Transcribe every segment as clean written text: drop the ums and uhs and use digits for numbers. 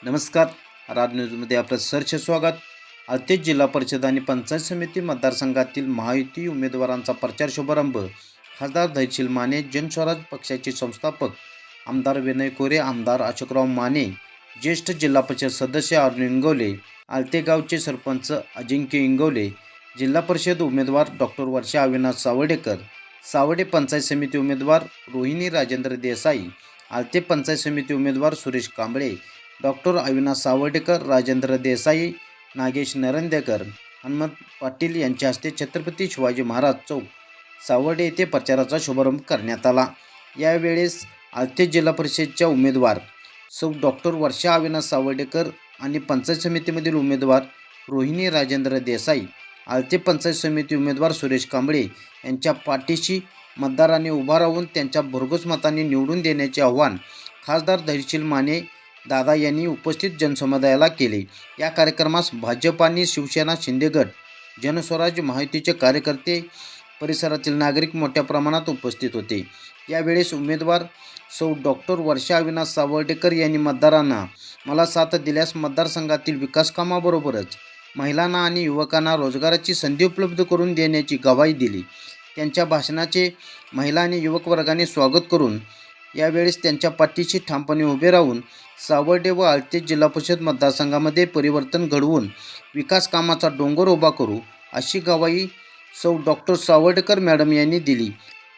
नमस्कार. राज न्यूजमध्ये आपलं सहर्ष स्वागत. आळते जिल्हा परिषद आणि पंचायत समिती मतदारसंघातील महायुती उमेदवारांचा प्रचार शुभारंभ. खासदार धैर्यशील माने, जनस्वराज पक्षाचे संस्थापक आमदार विनय कोरे, आमदार अशोकराव माने, ज्येष्ठ जिल्हा परिषद सदस्य अरुण इंगवले, आळते गावचे सरपंच अजिंक्य इंगवले, जिल्हा परिषद उमेदवार डॉक्टर वर्षा अविनाश सावर्डेकर, सावर्डे पंचायत समिती उमेदवार रोहिणी राजेंद्र देसाई, आळते पंचायत समिती उमेदवार सुरेश कांबळे, डॉक्टर अविनाश सावर्डेकर, राजेंद्र देसाई, नागेश नरंदेकर, हनुमंत पाटील यांच्या हस्ते छत्रपती शिवाजी महाराज चौक सावर्डे येथे प्रचाराचा शुभारंभ करण्यात आला. यावेळेस आळते जिल्हा परिषदच्या उमेदवार सौ डॉक्टर वर्षा अविनाश सावर्डेकर आणि पंचायत समितीमधील उमेदवार रोहिणी राजेंद्र देसाई, आळते पंचायत समिती उमेदवार सुरेश कांबळे यांच्या पाठीशी मतदारांनी उभा राहून त्यांच्या भरघोस मतांनी निवडून देण्याचे आवाहन खासदार धैर्यशील माने दादा यांनी उपस्थित जनसमुदायाला केले. या कार्यक्रमास भाजप आणि शिवसेना शिंदे गट, जनस्वराज महायुतीचे कार्यकर्ते, परिसरातील नागरिक मोठ्या प्रमाणात उपस्थित होते. यावेळेस उमेदवार सौ डॉक्टर वर्षा अविनाश सावर्डेकर यांनी मतदारांना मला साथ दिल्यास मतदारसंघातील विकासकामाबरोबरच महिलांना आणि युवकांना रोजगाराची संधी उपलब्ध करून देण्याची ग्वाही दिली. त्यांच्या भाषणाचे महिला आणि युवक वर्गाने स्वागत करून यावेळेस त्यांच्या पाठीशी ठामपणे उभे राहून सावर्डे व आळते जिल्हा परिषद मतदारसंघामध्ये परिवर्तन घडवून विकास कामाचा डोंगर उभा करू, अशी ग्वाही सौ डॉक्टर सावर्डेकर मॅडम यांनी दिली.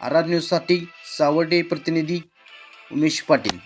आर न्यूजसाठी सावर्डे प्रतिनिधी उमेश पाटील.